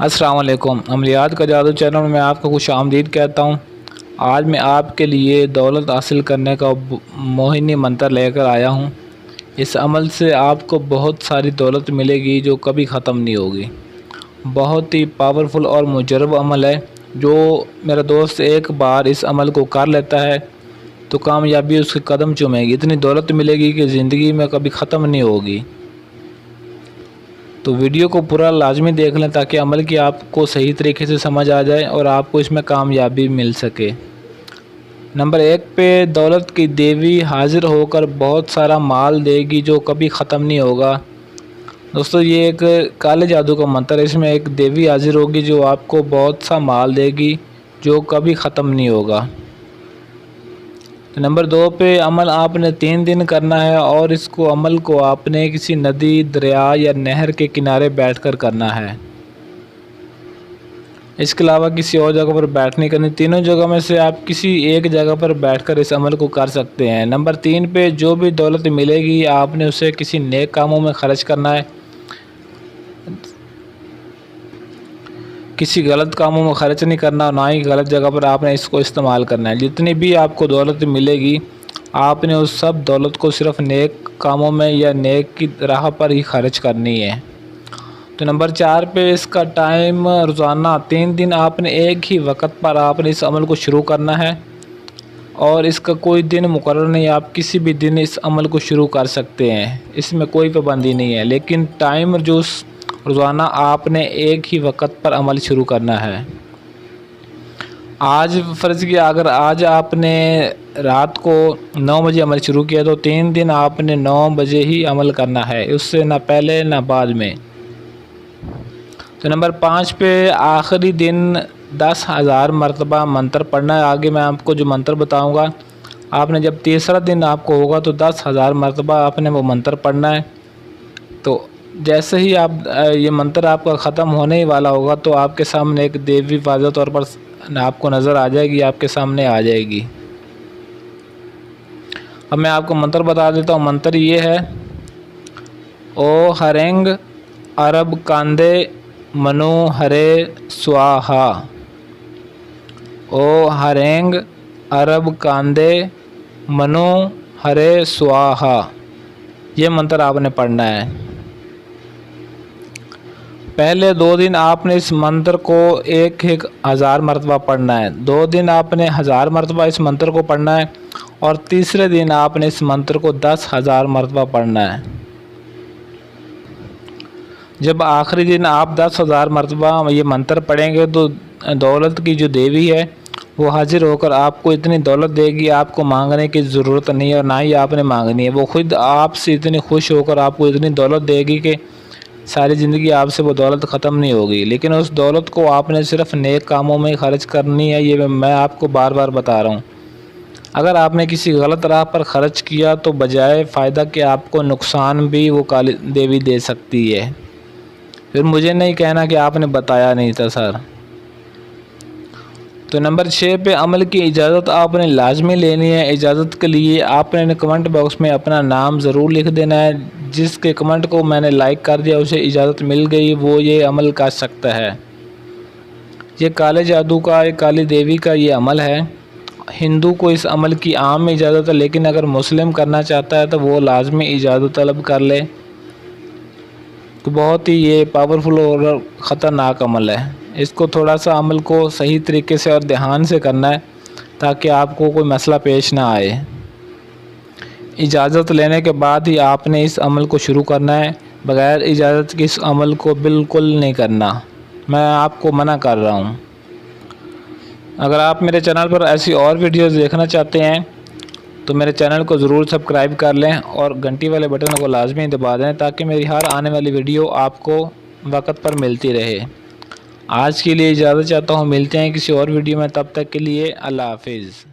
السلام علیکم، عملیات کا جادو چینل میں آپ کو خوش آمدید کہتا ہوں۔ آج میں آپ کے لیے دولت حاصل کرنے کا موہنی منتر لے کر آیا ہوں۔ اس عمل سے آپ کو بہت ساری دولت ملے گی جو کبھی ختم نہیں ہوگی۔ بہت ہی پاورفل اور مجرب عمل ہے۔ جو میرا دوست ایک بار اس عمل کو کر لیتا ہے تو کامیابی اس کے قدم چومے گی، اتنی دولت ملے گی کہ زندگی میں کبھی ختم نہیں ہوگی۔ تو ویڈیو کو پورا لازمی دیکھ لیں تاکہ عمل کی آپ کو صحیح طریقے سے سمجھ آ جائے اور آپ کو اس میں کامیابی مل سکے۔ نمبر 1 پہ دولت کی دیوی حاضر ہو کر بہت سارا مال دے گی جو کبھی ختم نہیں ہوگا۔ دوستو یہ ایک کالے جادو کا منتر ہے، اس میں ایک دیوی حاضر ہوگی جو آپ کو بہت سا مال دے گی جو کبھی ختم نہیں ہوگا۔ نمبر 2 پہ عمل آپ نے 3 دن کرنا ہے اور اس عمل کو آپ نے کسی ندی، دریا یا نہر کے کنارے بیٹھ کر کرنا ہے۔ اس کے علاوہ کسی اور جگہ پر بیٹھ نہیں کرنی، تینوں جگہ میں سے آپ کسی ایک جگہ پر بیٹھ کر اس عمل کو کر سکتے ہیں۔ نمبر 3 پہ جو بھی دولت ملے گی آپ نے اسے کسی نیک کاموں میں خرچ کرنا ہے، کسی غلط کاموں میں خرچ نہیں کرنا، نہ ہی غلط جگہ پر آپ نے اس کو استعمال کرنا ہے۔ جتنی بھی آپ کو دولت ملے گی آپ نے اس سب دولت کو صرف نیک کاموں میں یا نیک کی راہ پر ہی خرچ کرنی ہے۔ تو نمبر 4 پہ اس کا ٹائم روزانہ 3 دن آپ نے ایک ہی وقت پر آپ نے اس عمل کو شروع کرنا ہے اور اس کا کوئی دن مقرر نہیں، آپ کسی بھی دن اس عمل کو شروع کر سکتے ہیں، اس میں کوئی پابندی نہیں ہے، لیکن ٹائم جو روزانہ آپ نے ایک ہی وقت پر عمل شروع کرنا ہے۔ آج فرض کیا اگر آج آپ نے رات کو 9 بجے عمل شروع کیا تو 3 دن آپ نے 9 بجے ہی عمل کرنا ہے، اس سے نہ پہلے نہ بعد میں۔ تو نمبر 5 پہ آخری دن 10,000 مرتبہ منتر پڑھنا ہے۔ آگے میں آپ کو جو منتر بتاؤں گا آپ نے جب تیسرا دن آپ کو ہوگا تو 10,000 مرتبہ آپ نے وہ منتر پڑھنا ہے۔ تو جیسے ہی یہ منتر آپ کا ختم ہونے ہی والا ہوگا تو آپ کے سامنے ایک دیوی واضح طور پر آپ کو نظر آ جائے گی، آپ کے سامنے آ جائے گی۔ اب میں آپ کو منتر بتا دیتا ہوں۔ منتر یہ ہے: او ہرنگ عرب کاندے منو ہرے سواہا۔ او ہرنگ عرب کاندے منو ہرے سواہا۔ یہ منتر آپ نے پڑھنا ہے۔ پہلے 2 دن آپ نے اس منتر کو 1,000 مرتبہ پڑھنا ہے، 2 دن آپ نے 1000 مرتبہ اس منتر کو پڑھنا ہے اور تیسرے دن آپ نے اس منتر کو 10,000 مرتبہ پڑھنا ہے۔ جب آخری دن آپ 10,000 مرتبہ یہ منتر پڑھیں گے تو دولت کی جو دیوی ہے وہ حاضر ہو کر آپ کو اتنی دولت دے گی، آپ کو مانگنے کی ضرورت نہیں ہے اور نہ ہی آپ نے مانگنی ہے۔ وہ خود آپ سے اتنی خوش ہو کر آپ کو اتنی دولت دے گی کہ ساری زندگی آپ سے وہ دولت ختم نہیں ہوگی، لیکن اس دولت کو آپ نے صرف نیک کاموں میں خرچ کرنی ہے۔ یہ میں آپ کو بار بار بتا رہا ہوں۔ اگر آپ نے کسی غلط راہ پر خرچ کیا تو بجائے فائدہ کہ آپ کو نقصان بھی وہ کالی دیوی دے سکتی ہے۔ پھر مجھے نہیں کہنا کہ آپ نے بتایا نہیں تھا سر۔ تو نمبر 6 پہ عمل کی اجازت آپ نے لازمی لینی ہے۔ اجازت کے لیے آپ نے کمنٹ باکس میں اپنا نام ضرور لکھ دینا ہے۔ جس کے کمنٹ کو میں نے لائک کر دیا اسے اجازت مل گئی، وہ یہ عمل کر سکتا ہے۔ یہ کالے جادو کا، ایک کالی دیوی کا یہ عمل ہے۔ ہندو کو اس عمل کی عام میں اجازت ہے، لیکن اگر مسلم کرنا چاہتا ہے تو وہ لازمی اجازت طلب کر لے۔ تو بہت ہی یہ پاورفل اور خطرناک عمل ہے۔ اس کو تھوڑا سا عمل کو صحیح طریقے سے اور دھیان سے کرنا ہے تاکہ آپ کو کوئی مسئلہ پیش نہ آئے۔ اجازت لینے کے بعد ہی آپ نے اس عمل کو شروع کرنا ہے، بغیر اجازت کے اس عمل کو بالکل نہیں کرنا، میں آپ کو منع کر رہا ہوں۔ اگر آپ میرے چینل پر ایسی اور ویڈیوز دیکھنا چاہتے ہیں تو میرے چینل کو ضرور سبسکرائب کر لیں اور گھنٹی والے بٹن کو لازمی دبا دیں تاکہ میری ہر آنے والی ویڈیو آپ کو وقت پر ملتی رہے۔ آج کے لیے اجازت چاہتا ہوں، ملتے ہیں کسی اور ویڈیو میں، تب تک کے لیے اللہ حافظ۔